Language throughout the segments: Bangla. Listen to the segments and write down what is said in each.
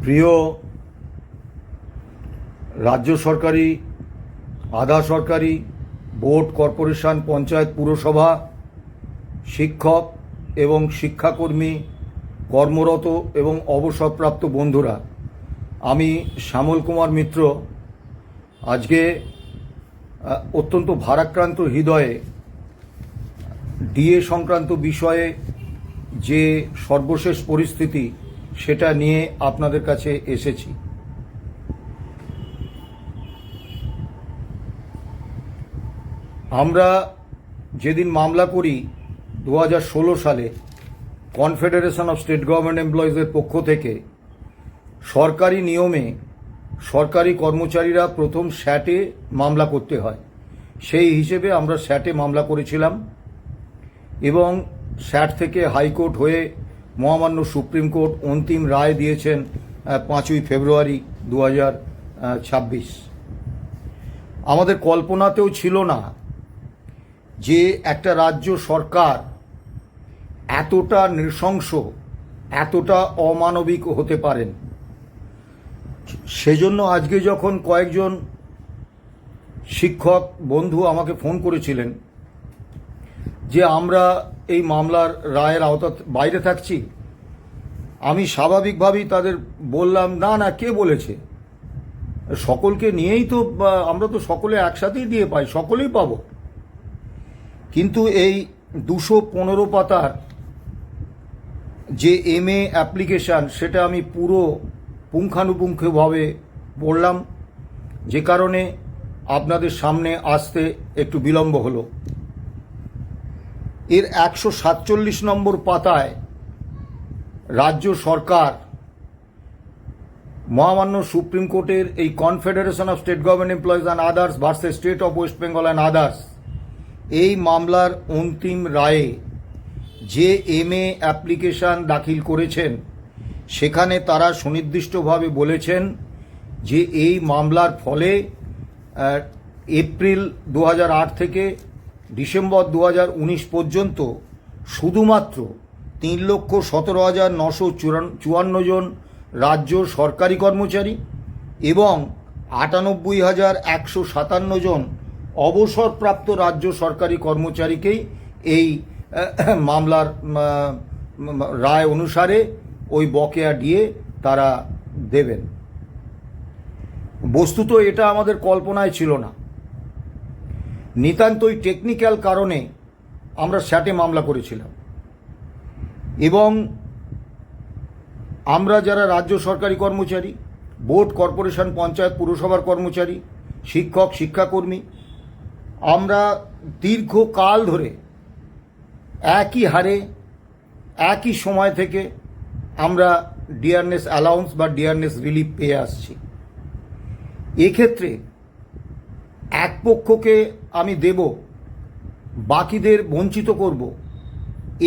প্রিয় রাজ্য সরকারি, আধা সরকারি, বোর্ড, কর্পোরেশন, পঞ্চায়েত, পুরসভা, শিক্ষক এবং শিক্ষাকর্মী, কর্মরত এবং অবসরপ্রাপ্ত বন্ধুরা, আমি শ্যামল কুমার মিত্র আজকে অত্যন্ত ভারাক্রান্ত হৃদয়ে ডিএ সংক্রান্ত বিষয়ে যে সর্বশেষ পরিস্থিতি সেটা নিয়ে আপনাদের কাছে এসেছি। আমরা যেদিন মামলা করি 2016 সালে কনফেডারেশন অফ স্টেট গভর্নমেন্ট এমপ্লয়িজের পক্ষ থেকে সরকারি নিয়মে সরকারি কর্মচারীরা প্রথম স্যাটে মামলা করতে হয়, সেই হিসেবে আমরা স্যাটে মামলা করেছিলাম এবং স্যাট থেকে হাইকোর্ট হয়ে মহামান্য সুপ্রিম কোর্ট অন্তিম রায় দিয়েছেন 5ই ফেব্রুয়ারি 2026। আমাদের কল্পনাতেও ছিল না যে একটা রাজ্য সরকার এতটা নৃশংস, এতটা অমানবিক হতে পারেন। সেজন্য আজকে যখন কয়েকজন শিক্ষক বন্ধু আমাকে ফোন করেছিলেন যে আমরা এই মামলার রায়ের আওতা বাইরে থাকছি, আমি স্বাভাবিকভাবেই তাদের বললাম, না না, কে বলেছে? সকলকে নিয়েই তো, আমরা তো সকলে একসাথেই দিয়ে পাই, সকলেই পাবো। কিন্তু এই 215 পাতার যে MA অ্যাপ্লিকেশান, সেটা আমি পুরো পুঙ্খানুপুঙ্খভাবে পড়লাম, যে কারণে আপনাদের সামনে আসতে একটু বিলম্ব হলো। এর 147 নম্বর পাতায় রাজ্য সরকার মহামান্য সুপ্রিম কোর্টের এই confederation of state government employees and others versus state of West Bengal and others এই মামলার অন্তিম রায়ে যে MA অ্যাপ্লিকেশান দাখিল করেছেন, সেখানে তারা সুনির্দিষ্টভাবে বলেছেন যে এই মামলার ফলে এপ্রিল 2008 থেকে ডিসেম্বর 2019 পর্যন্ত শুধুমাত্র 3,17,954 জন রাজ্য সরকারি কর্মচারী এবং 98,157 জন অবসরপ্রাপ্ত রাজ্য সরকারি কর্মচারীকেই এই মামলার রায় অনুসারে ওই বকেয়া দিয়ে তারা দেবেন। বস্তুত এটা আমাদের কল্পনায় ছিল না। নিতান্তই টেকনিক্যাল কারণে আমরা স্যাটে মামলা করেছিলাম এবং আমরা যারা রাজ্য সরকারি কর্মচারী, বোর্ড, কর্পোরেশন, পঞ্চায়েত, পুরসভার কর্মচারী, শিক্ষক, শিক্ষাকর্মী, আমরা দীর্ঘকাল ধরে একই হারে একই সময় থেকে আমরা ডিয়ারনেস অ্যালাউন্স বা ডিয়ারনেস রিলিফ পেয়ে আসছি। এক্ষেত্রে এক পক্ষকে আমি দেব, বাকিদের বঞ্চিত করব,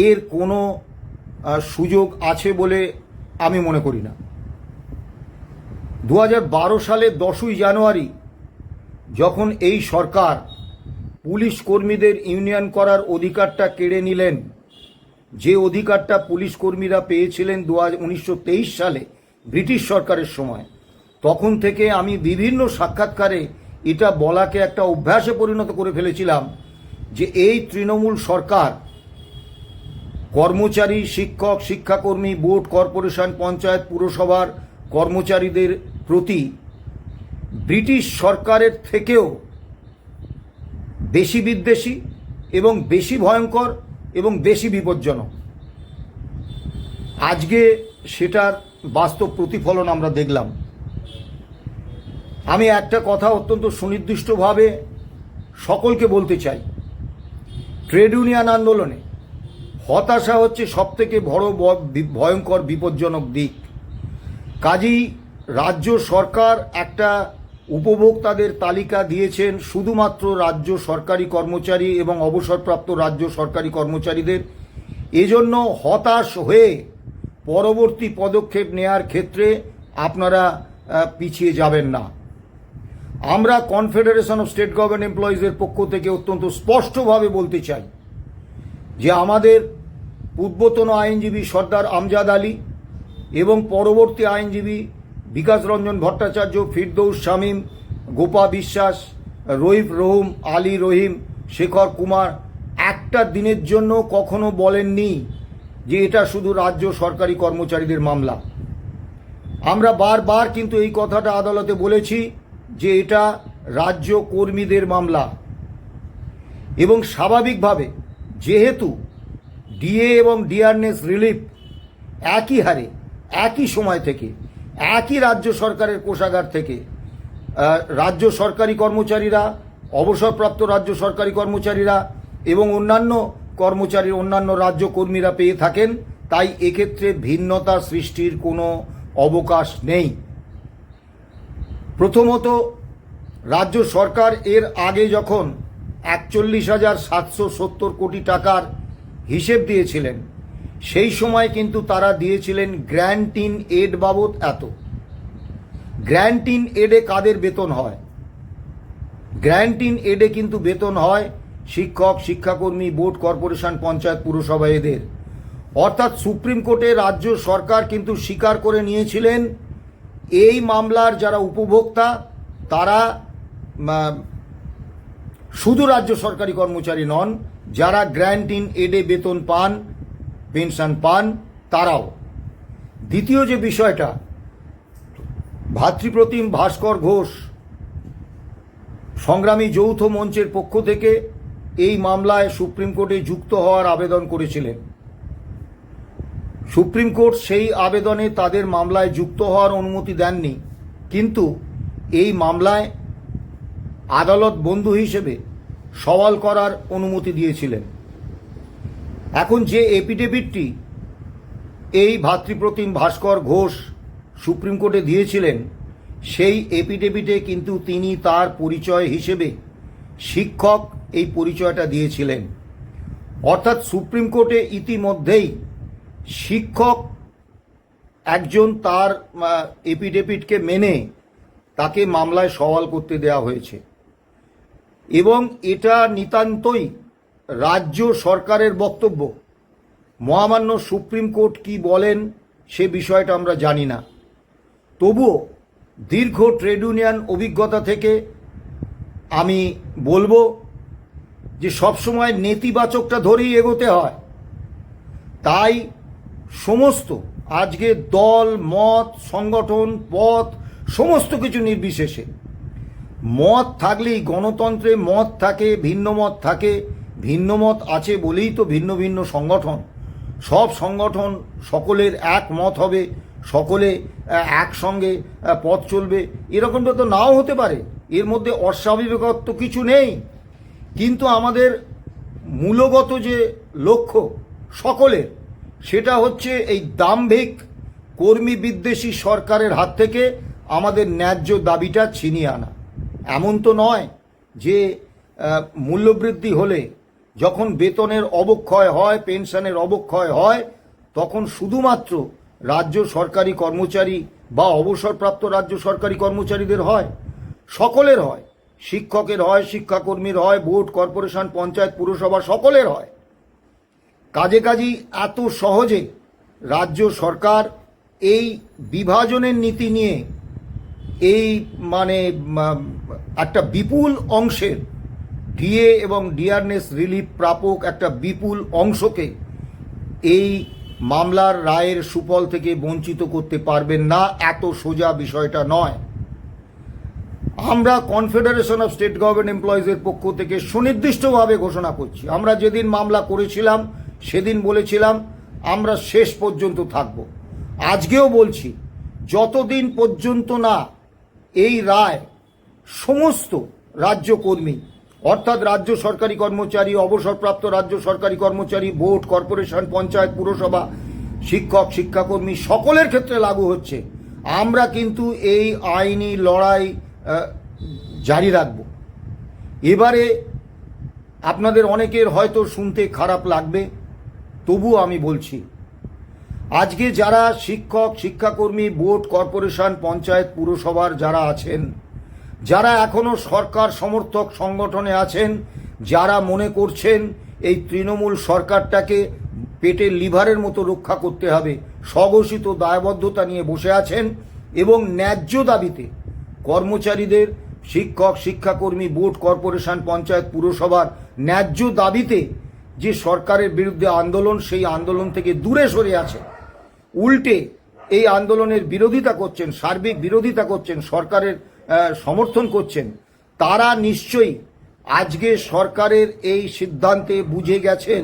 এর কোনো সুযোগ আছে বলে আমি মনে করি না। 2012 সালের 10ই জানুয়ারি যখন এই সরকার পুলিশ কর্মীদের ইউনিয়ন করার অধিকারটা কেড়ে নিলেন, যে অধিকারটা পুলিশ কর্মীরা পেয়েছিলেন 1923 সালে ব্রিটিশ সরকারের সময়, তখন থেকে আমি বিভিন্ন সাক্ষাৎকারে এটা বলাকে একটা অভ্যাসে পরিণত করে ফেলেছিলাম যে এই তৃণমূল সরকার কর্মচারী, শিক্ষক, শিক্ষাকর্মী, বোর্ড, কর্পোরেশন, পঞ্চায়েত, পুরসভার কর্মচারীদের প্রতি ব্রিটিশ সরকারের থেকেও বেশি বিদ্বেষী এবং বেশি ভয়ঙ্কর এবং বেশি বিপজ্জনক। আজকে সেটার বাস্তব প্রতিফলন আমরা দেখলাম। আমি একটা কথা অত্যন্ত সুনির্দিষ্টভাবে সকলকে বলতে চাই, ট্রেড ইউনিয়ন আন্দোলনে হতাশা হচ্ছে সবথেকে বড় ভয়ঙ্কর বিপজ্জনক দিক। কাজেই রাজ্য সরকার একটা উপভোক্তাদের তালিকা দিয়েছেন শুধুমাত্র রাজ্য সরকারি কর্মচারী এবং অবসরপ্রাপ্ত রাজ্য সরকারি কর্মচারীদের। এজন্য হতাশ হয়ে পরবর্তী পদক্ষেপ নেয়ার ক্ষেত্রে আপনারা পিছিয়ে যাবেন না। আমরা কনফেডারেশন অফ স্টেট গভর্নমেন্ট এমপ্লয়িজের পক্ষ থেকে অত্যন্ত স্পষ্টভাবে বলতে চাই যে আমাদের পূর্বতন আইনজীবী সর্দার আমজাদ আলী এবং পরবর্তী আইনজীবী বিকাশ রঞ্জন ভট্টাচার্য, ফিরদৌস শামীম, গোপা বিশ্বাস, রইফ রহিম, আলী রহিম, শেখর কুমার একটা দিনের জন্য কখনো বলেননি যে এটা শুধু রাজ্য সরকারি কর্মচারীদের মামলা। আমরা বারবার কিন্তু এই কথাটা আদালতে বলেছি যে এটা রাজ্য কর্মীদের মামলা, এবং স্বাভাবিকভাবে যেহেতু ডিএ এবং ডিআরনেস রিলিফ একই হারে একই সময় থেকে একই রাজ্য সরকারের কোষাগার থেকে রাজ্য সরকারি কর্মচারীরা, অবসরপ্রাপ্ত রাজ্য সরকারি কর্মচারীরা এবং অন্যান্য রাজ্য কর্মীরা পেয়ে থাকেন, তাই এক্ষেত্রে ভিন্নতা সৃষ্টির কোনো অবকাশ নেই। প্রথমত, রাজ্য সরকার এর আগে যখন 41,770 কোটি টাকার হিসেব দিয়েছিলেন, সেই সময় কিন্তু তারা দিয়েছিলেন গ্র্যান্ট ইন এড বাবদ এত। গ্র্যান্ট ইন এডে কাদের বেতন হয়? গ্র্যান্ট ইন এডে কিন্তু বেতন হয় শিক্ষক, শিক্ষাকর্মী, বোর্ড, কর্পোরেশন, পঞ্চায়েত, পুরসভা এদের। অর্থাৎ সুপ্রিম কোর্টে রাজ্য সরকার কিন্তু স্বীকার করে নিয়েছিলেন এই মামলার যারা উপভোক্তা তারা শুধু রাজ্য সরকারি কর্মচারী নন, যারা গ্র্যান্ট ইন এডে বেতন পান, পেনশন পান, তারাও। দ্বিতীয় যে বিষয়টা, ভাতৃপ্রতিম ভাস্কর ঘোষ সংগ্রামী যৌথ মঞ্চের পক্ষ থেকে এই মামলায় সুপ্রিম কোর্টে যুক্ত হওয়ার আবেদন করেছিলেন। সুপ্রিম কোর্ট সেই আবেদনে তাদের মামলায় যুক্ত হওয়ার অনুমতি দেননি, কিন্তু এই মামলায় আদালত বন্ধু হিসেবে সওয়াল করার অনুমতি দিয়েছিলেন। এখন যে এফিডেভিটটি এই ভাতৃপ্রতিম ভাস্কর ঘোষ সুপ্রিম কোর্টে দিয়েছিলেন, সেই এফিডেভিটে কিন্তু তিনি তার পরিচয় হিসেবে শিক্ষক এই পরিচয়টা দিয়েছিলেন। অর্থাৎ সুপ্রিম কোর্টে ইতিমধ্যেই শিক্ষক একজন তার এফিডেভিটকে মেনে তাকে মামলায় সওয়াল করতে দেওয়া হয়েছে, এবং এটা নিতান্তই রাজ্য সরকারের বক্তব্য। মহামান্য সুপ্রিম কোর্ট কি বলেন সে বিষয়টা আমরা জানি না। তবুও দীর্ঘ ট্রেড ইউনিয়ন অভিজ্ঞতা থেকে আমি বলবো যে সবসময় নেতিবাচকটা ধরেই এগোতে হয়। তাই সমস্ত আজকে দল, মত, সংগঠন, পথ সমস্ত কিছু নির্বিশেষে মত থাকলেই গণতন্ত্রে মত থাকে, ভিন্ন মত থাকে। ভিন্ন মত আছে বলেই তো ভিন্ন ভিন্ন সংগঠন। সব সংগঠন সকলের এক মত হবে, সকলে একসঙ্গে পথ চলবে, এরকমটা তো নাও হতে পারে। এর মধ্যে অস্বাভাবিকত্ব কিছু নেই, কিন্তু আমাদের মূলগত যে লক্ষ্য সকলের, সেটা হচ্ছে এই দাম্ভিক কর্মী বিদ্বেষী সরকারের হাত থেকে আমাদের ন্যায্য দাবিটা ছিনিয়ে আনা। এমন তো নয় যে মূল্যবৃদ্ধি হলে, যখন বেতনের অবক্ষয় হয়, পেনশনের অবক্ষয় হয়, তখন শুধুমাত্র রাজ্য সরকারি কর্মচারী বা অবসরপ্রাপ্ত রাজ্য সরকারি কর্মচারীদের হয়, সকলের হয়। শিক্ষকের হয়, শিক্ষাকর্মীর হয়, বোর্ড, কর্পোরেশন, পঞ্চায়েত, পুরসভা সকলের হয়। কাজেই এত সহজে রাজ্য সরকার এই বিভাজনের নীতি নিয়ে এই একটা বিপুল অংশের ডিএ এবং ডিআরনেস রিলিফ প্রাপক একটা বিপুল অংশকে এই মামলার রায়ের সুফল থেকে বঞ্চিত করতে পারবেন না, এত সোজা বিষয়টা নয়। আমরা কনফেডারেশন অফ স্টেট গভর্নমেন্ট এমপ্লয়িজের পক্ষ থেকে সুনির্দিষ্টভাবে ঘোষণা করছি, আমরা যেদিন মামলা করেছিলাম সেদিন বলেছিলাম আমরা শেষ পর্যন্ত থাকব। আজকেও বলছি, যতদিন পর্যন্ত না এই রায় সমস্ত রাজ্য কর্মী, অর্থাৎ রাজ্য সরকারি কর্মচারী, অবসরপ্রাপ্ত রাজ্য সরকারি কর্মচারী, বোর্ড, কর্পোরেশন, পঞ্চায়েত, পুরসভা, শিক্ষক, শিক্ষাকর্মী সকলের ক্ষেত্রে লাগু হচ্ছে, আমরা কিন্তু এই আইনি লড়াই জারি রাখব। এবারে আপনাদের অনেকের হয়তো শুনতে খারাপ লাগবে, তবুও আমি বলছি, আজকে যারা শিক্ষক, শিক্ষাকর্মী, বোর্ড, কর্পোরেশন, পঞ্চায়েত, পুরসভার যারা আছেন, যারা এখনো সরকার সমর্থক সংগঠনে আছেন, যারা মনে করছেন এই তৃণমূল সরকারটাকে পেটের লিভারের মতো রক্ষা করতে হবে, স্বঘোষিত দায়বদ্ধতা নিয়ে বসে আছেন, এবং ন্যায্য দাবিতে কর্মচারীদের, শিক্ষক, শিক্ষাকর্মী, বোর্ড, কর্পোরেশন, পঞ্চায়েত, পুরসভার ন্যায্য দাবিতে যে সরকারের বিরুদ্ধে আন্দোলন, সেই আন্দোলন থেকে দূরে সরে আছে, উল্টে এই আন্দোলনের বিরোধিতা করছেন, সার্বিক বিরোধিতা করছেন, সরকারের সমর্থন করছেন, তারা নিশ্চয়ই আজকে সরকারের এই সিদ্ধান্তে বুঝে গেছেন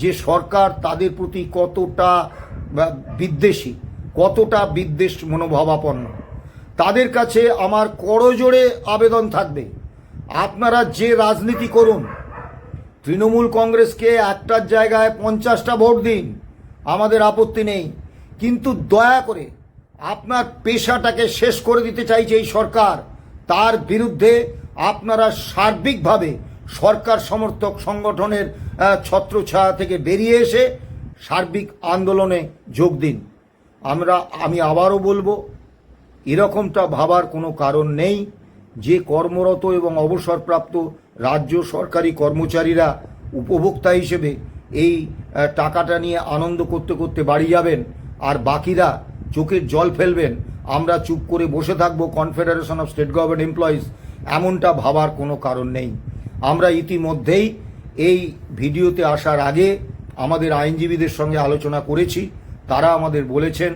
যে সরকার তাদের প্রতি কতটা বিদ্বেষী, কতটা বিদ্বেষ মনোভাবাপন্ন। তাদের কাছে আমার করজোড়ে আবেদন থাকবে, আপনারা যে রাজনীতি করুন, তৃণমূল কংগ্রেসকে একটার জায়গায় 50টা ভোট দিন, আমাদের আপত্তি নেই, কিন্তু দয়া করে আপনার পেশাটাকে শেষ করে দিতে চাইছে এই সরকার, তার বিরুদ্ধে আপনারা সার্বিকভাবে সরকার সমর্থক সংগঠনের ছত্রছায়া থেকে বেরিয়ে এসে সার্বিক আন্দোলনে যোগ দিন। আমি আবারও বলবো, এরকমটা ভাবার কোনো কারণ নেই যে কর্মরত এবং অবসরপ্রাপ্ত রাজ্য সরকারি কর্মচারীরা উপভোক্তা হিসেবে এই টাকাটা নিয়ে আনন্দ করতে করতে বাড়ি যাবেন, আর বাকিরা চোখের জল ফেলবেন, আমরা চুপ করে বসে থাকবো confederation of state government employees, এমনটা ভাবার কোনো কারণ নেই। আমরা ইতিমধ্যেই এই ভিডিওতে আসার আগে আমাদের আইনজীবীদের সঙ্গে আলোচনা করেছি, তারা আমাদের বলেছেন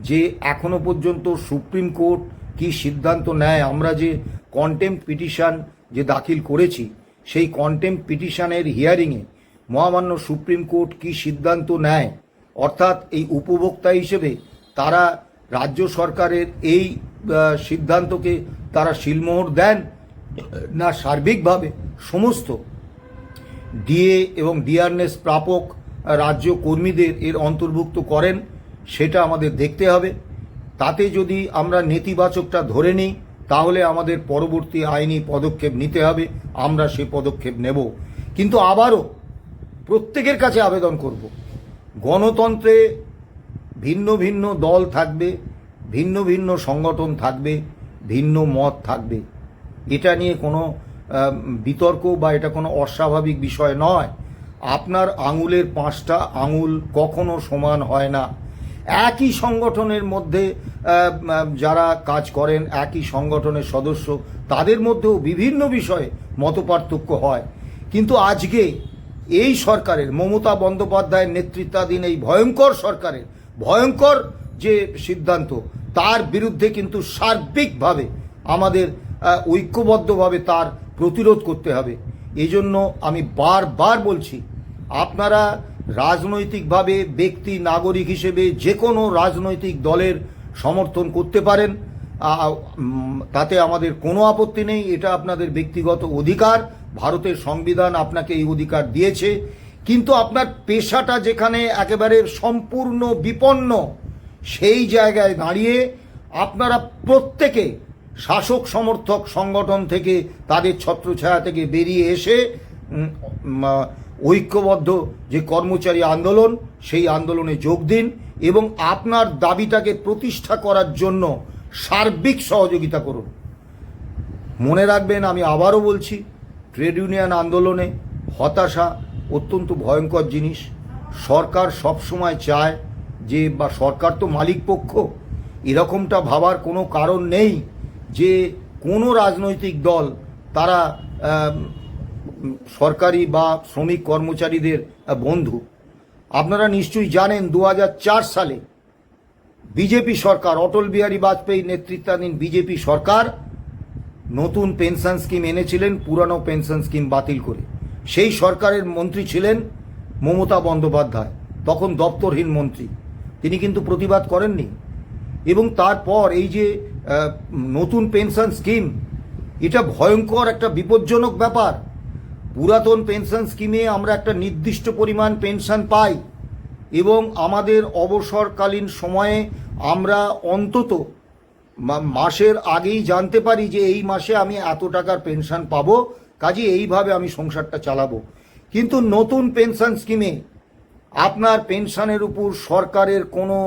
যে এখনো পর্যন্ত সুপ্রিম কোর্ট কি সিদ্ধান্ত নেয়, আমরা যে কন্টেম্পট পিটিশন যে দাখিল করেছি, সেই কন্টেম্পট পিটিশনের হিয়ারিংয়ে মহামান্য সুপ্রিম কোর্ট কি সিদ্ধান্ত নেয়, অর্থাৎ এই উপভোক্তা হিসেবে তারা রাজ্য সরকারের এই সিদ্ধান্তকে তারা শিলমোহর দেন না সার্বিকভাবে সমস্ত ডিএ এবং ডিআরএস প্রাপক রাজ্য কর্মীদের এর অন্তর্ভুক্ত করেন, সেটা আমাদের দেখতে হবে। তাতে যদি আমরা নেতিবাচকটা ধরে নিই, তাহলে আমাদের পরবর্তী আইনি পদক্ষেপ নিতে হবে, আমরা সেই পদক্ষেপ নেব। কিন্তু আবারও প্রত্যেকের কাছে আবেদন করব, গণতন্ত্রে ভিন্ন ভিন্ন দল থাকবে, ভিন্ন ভিন্ন সংগঠন থাকবে, ভিন্ন মত থাকবে, এটা নিয়ে কোনো বিতর্ক বা এটা কোনো অস্বাভাবিক বিষয় নয়। আপনার আঙুলের 5টা আঙুল কখনো সমান হয় না। একই সংগঠনের মধ্যে যারা কাজ করেন, একই সংগঠনের সদস্য, তাদের মধ্যেও বিভিন্ন বিষয়ে মতপার্থক্য হয়, কিন্তু আজকে এই সরকারের, মমতা বন্দ্যোপাধ্যায়ের নেতৃত্বাধীন এই ভয়ঙ্কর সরকারের ভয়ঙ্কর যে সিদ্ধান্ত, তার বিরুদ্ধে কিন্তু সার্বিকভাবে আমাদের ঐক্যবদ্ধভাবে তার প্রতিরোধ করতে হবে। এই জন্য আমি বারবার বলছি, আপনারা রাজনৈতিকভাবে ব্যক্তি নাগরিক হিসেবে যে কোনো রাজনৈতিক দলের সমর্থন করতে পারেন, তাতে আমাদের কোনো আপত্তি নেই, এটা আপনাদের ব্যক্তিগত অধিকার, ভারতের সংবিধান আপনাকে এই অধিকার দিয়েছে। কিন্তু আপনার পেশাটা যেখানে একেবারে সম্পূর্ণ বিপন্ন, সেই জায়গায় দাঁড়িয়ে আপনারা প্রত্যেকে শাসক সমর্থক সংগঠন থেকে, তাদের ছত্রছায়া থেকে বেরিয়ে এসে ঐক্যবদ্ধ যে কর্মচারী আন্দোলন, সেই আন্দোলনে যোগ দিন এবং আপনার দাবিটাকে প্রতিষ্ঠা করার জন্য সার্বিক সহযোগিতা করুন। মনে রাখবেন, আমি আবারও বলছি, ট্রেড ইউনিয়ন আন্দোলনে হতাশা অত্যন্ত ভয়ঙ্কর জিনিস। সরকার সবসময় চায় যে, বা সরকার তো মালিক পক্ষ, এরকমটা ভাবার কোনো কারণ নেই যে কোনো রাজনৈতিক দল তারা সরকারি বা শ্রমিক কর্মচারীদের বন্ধু। আপনারা নিশ্চয়ই জানেন 2004 সালে বিজেপি সরকার, অটল বিহারী বাজপেয়ী নেতৃত্বাধীন বিজেপি সরকার নতুন পেনশন স্কিম এনেছিলেন, পুরানো পেনশন স্কিম বাতিল করে। সেই সরকারের মন্ত্রী ছিলেন মমতা বন্দ্যোপাধ্যায়, তখন দপ্তরহীন মন্ত্রী, তিনি কিন্তু প্রতিবাদ করেননি। এবং তারপর এই যে নতুন পেনশন স্কিম, এটা ভয়ঙ্কর একটা বিপজ্জনক ব্যাপার। পুরাতন পেনশন স্কিমে আমরা একটা নির্দিষ্ট পরিমাণ পেনশন পাই এবং আমাদের অবসরকালীন সময়ে আমরা অন্তত মাসের আগেই জানতে পারি যে এই মাসে আমি এত টাকার পেনশন পাবো, কাজে এইভাবে আমি সংসারটা চালাবো। কিন্তু নতুন পেনশন স্কিমে আপনার পেনশনের উপর সরকারের কোনো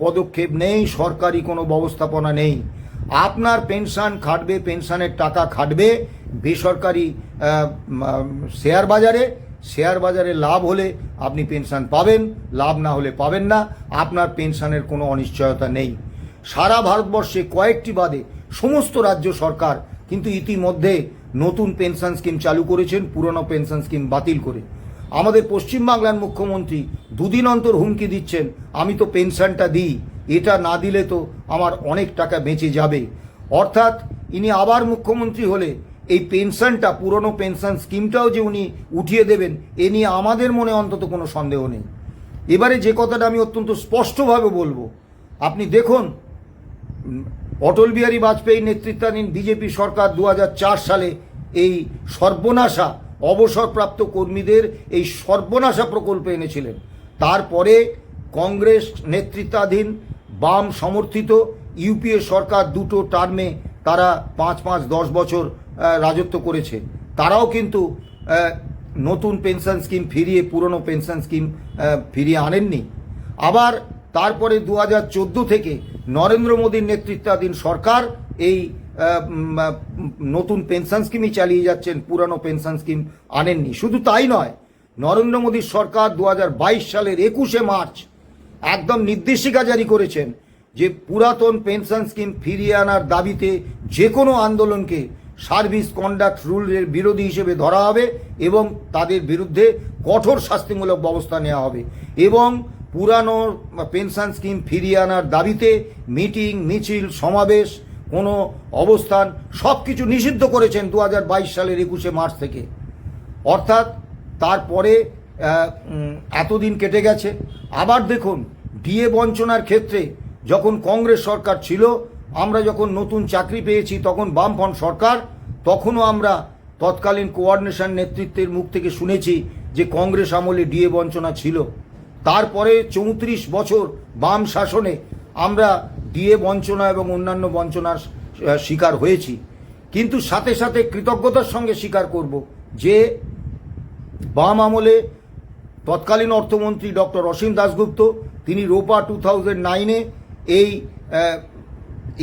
পদক্ষেপ নেই, সরকারি কোনো ব্যবস্থাপনা নেই। আপনার পেনশন খাটবে, পেনশনের টাকা খাটবে বেসরকারি শেয়ার বাজারে, শেয়ার বাজারে লাভ হলে আপনি পেনশন পাবেন, লাভ না হলে পাবেন না, আপনার পেনশনের কোনো অনিশ্চয়তা নেই। সারা ভারতবর্ষে কয়েকটি বাদে সমস্ত রাজ্য সরকার কিন্তু ইতিমধ্যে নতুন পেনশন স্কিম চালু করেছেন, পুরনো পেনশন স্কিম বাতিল করে। আমাদের পশ্চিমবাংলার মুখ্যমন্ত্রী দুদিন অন্তর হুমকি দিচ্ছেন, আমি তো পেনশনটা দিই, এটা না দিলে তো আমার অনেক টাকা বেঁচে যাবে। অর্থাৎ ইনি আবার মুখ্যমন্ত্রী হলে এই পেনশনটা, পুরনো পেনশন স্কিমটাও যে উনি উঠিয়ে দেবেন, এ নিয়ে আমাদের মনে অন্তত কোনো সন্দেহ নেই। এবারে যে কথাটা আমি অত্যন্ত স্পষ্টভাবে বলবো, আপনি দেখুন অটল বিহারী বাজপেয়ী নেতৃত্বাধীন বিজেপি সরকার 2004 সালে এই সর্বনাশা অবসরপ্রাপ্ত কর্মীদের এই সর্বনাশা প্রকল্প এনেছিলেন। তারপরে কংগ্রেস নেতৃত্বাধীন বাম সমর্থিত ইউপিএ সরকার দুটো টার্মে তারা 5-10 বছর রাজত্ব করেছে। তারাও কিন্তু নতুন পেনশন স্কিম ফিরিয়ে পুরনো পেনশন স্কিম ফিরিয়ে আনেননি। আবার তারপরে 2014 থেকে নরেন্দ্র মোদীর নেতৃত্বাধীন সরকার এই নতুন পেনশন স্কিমই চালিয়ে যাচ্ছেন, পুরানো পেনশন স্কিম আনেননি। শুধু তাই নয়, নরেন্দ্র মোদীর সরকার 2022 সালের 21শে মার্চ একদম নির্দেশিকা জারি করেছেন যে পুরাতন পেনশন স্কিম ফিরিয়ে আনার দাবিতে যে কোনো আন্দোলনকে সার্ভিস কন্ডাক্ট রুলের বিরোধী হিসেবে ধরা হবে এবং তাদের বিরুদ্ধে কঠোর শাস্তিমূলক ব্যবস্থা নেওয়া হবে। এবং পুরানো পেনশন স্কিম ফিরিয়ে আনার দাবিতে মিটিং, মিছিল, সমাবেশ, কোনো অবস্থান সব কিছু নিষিদ্ধ করেছেন 2022 সালের 21শে মার্চ থেকে। অর্থাৎ তারপরে এতদিন কেটে গেছে। আবার দেখুন ডিএ বঞ্চনার ক্ষেত্রে যখন কংগ্রেস সরকার ছিল, আমরা যখন নতুন চাকরি পেয়েছি তখন বামফ্রন্ট সরকার, তখনও আমরা তৎকালীন কোঅর্ডিনেশন নেতৃত্বের মুখ থেকে শুনেছি যে কংগ্রেস আমলে ডিএ বঞ্চনা ছিল। তারপরে 34 বছর বাম শাসনে আমরা ডিএ বঞ্চনা এবং অন্যান্য বঞ্চনার শিকার হয়েছি। কিন্তু সাথে সাথে কৃতজ্ঞতার সঙ্গে স্বীকার করব যে বাম আমলে তৎকালীন অর্থমন্ত্রী ডক্টর অসীম দাশগুপ্ত, তিনি রোপা 2009-এ এই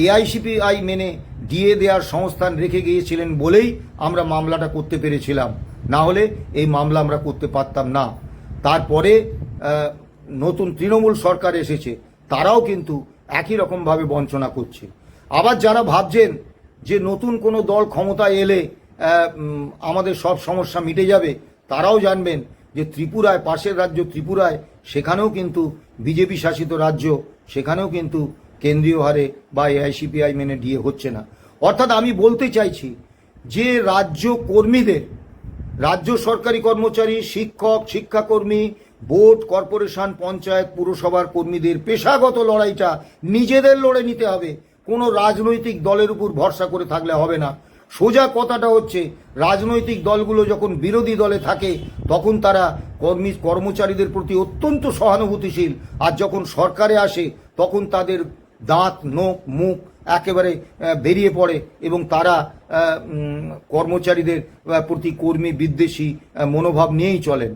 এআইসিপিআই মেনে ডিএ দেওয়ার সংস্থান রেখে গিয়েছিলেন বলেই আমরা মামলাটা করতে পেরেছিলাম, না হলে এই মামলা আমরা করতে পারতাম না। তারপরে নতুন তৃণমূল সরকার এসেছে, তারাও কিন্তু একই রকমভাবে বঞ্চনা করছে। আবার যারা ভাবছেন যে নতুন কোনো দল ক্ষমতায় এলে আমাদের সব সমস্যা মিটে যাবে, তারাও জানবেন যে ত্রিপুরায়, পাশের রাজ্য ত্রিপুরায়, সেখানেও কিন্তু বিজেপি শাসিত রাজ্য, সেখানেও কিন্তু কেন্দ্রীয় হারে বা এআইসিপিআই মেনে ডিএ হচ্ছে না। অর্থাৎ আমি বলতে চাইছি যে রাজ্য কর্মীদের, রাজ্য সরকারি কর্মচারী, শিক্ষক, শিক্ষাকর্মী, বোর্ড, কর্পোরেশন, পঞ্চায়েত, পুরসভার কর্মীদের পেশাগত লড়াইটা নিজেদের লড়ে নিতে হবে, কোনো রাজনৈতিক দলের উপর ভরসা করে থাকলে হবে না। সোজা কথাটা হচ্ছে, রাজনৈতিক দলগুলো যখন বিরোধী দলে থাকে তখন তারা কর্মচারীদের প্রতি অত্যন্ত সহানুভূতিশীল, আর যখন সরকারে আসে তখন তাদের দাঁত, নখ, মুখ একেবারে বেরিয়ে পড়ে এবং তারা কর্মচারীদের প্রতি কর্মী বিদ্বেষী মনোভাব নিয়েই চলেন।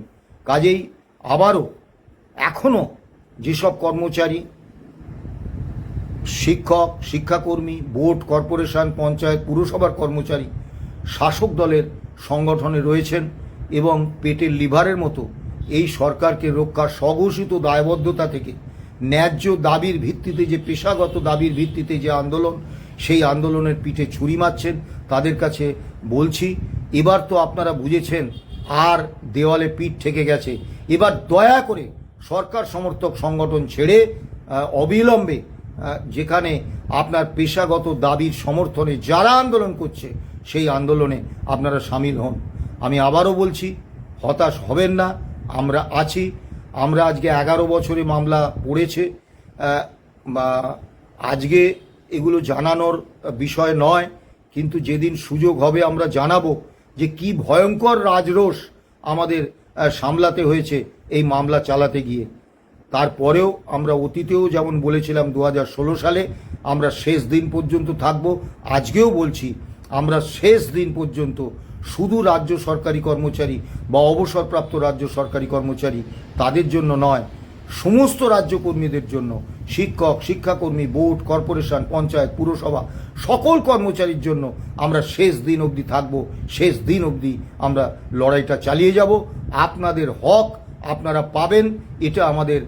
কাজেই আবারও এখনও যেসব কর্মচারী, শিক্ষক, শিক্ষাকর্মী, বোর্ড, কর্পোরেশন, পঞ্চায়েত, পুরসভার কর্মচারী শাসক দলের সংগঠনে রয়েছেন এবং পেটের লিভারের মতো এই সরকারকে রক্ষার স্বঘোষিত দায়বদ্ধতা থেকে ন্যায্য দাবির ভিত্তিতে, যে পেশাগত দাবির ভিত্তিতে যে আন্দোলন, সেই আন্দোলনের পিঠে ছুরি মারছেন, তাদের কাছে বলছি, এবার তো আপনারা বুঝেছেন আর দেওয়ালে পিঠ ঠেকে গেছে। এবার দয়া করে সরকার সমর্থক সংগঠন ছেড়ে অবিলম্বে যেখানে আপনার পেশাগত দাবির সমর্থনে যারা আন্দোলন করছে সেই আন্দোলনে আপনারা সামিল হন। আমি আবারও বলছি, হতাশ হবেন না, আমরা আছি। আমরা আজকে 11 বছরে মামলা পড়েছে, আজকে এগুলো জানানোর বিষয় নয়, কিন্তু যেদিন সুযোগ হবে আমরা জানাবো যে কি ভয়ঙ্কর রাজরোষ আমাদের সামলাতে হয়েছে এই মামলা চালাতে গিয়ে। তারপরেও আমরা অতীতেও যেমন বলেছিলাম 2016 সালে আমরা শেষ দিন পর্যন্ত থাকব, আজকেও বলছি আমরা শেষ দিন পর্যন্ত শুধু রাজ্য সরকারি কর্মচারী বা অবসরপ্রাপ্ত রাজ্য সরকারি কর্মচারী তাদের জন্য নয়, সমস্ত রাজ্য কর্মীদের জন্য, শিক্ষক, শিক্ষাকর্মী, বোর্ড, কর্পোরেশন, পঞ্চায়েত, পুরসভা সকল কর্মচারীর জন্য আমরা শেষ দিন অবধি থাকব। শেষ দিন অবধি আমরা লড়াইটা চালিয়ে যাব। আপনাদের হক আপনারা পাবেন, এটা আমাদের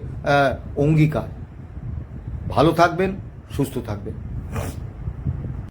অঙ্গীকার। ভালো থাকবেন, সুস্থ থাকবেন।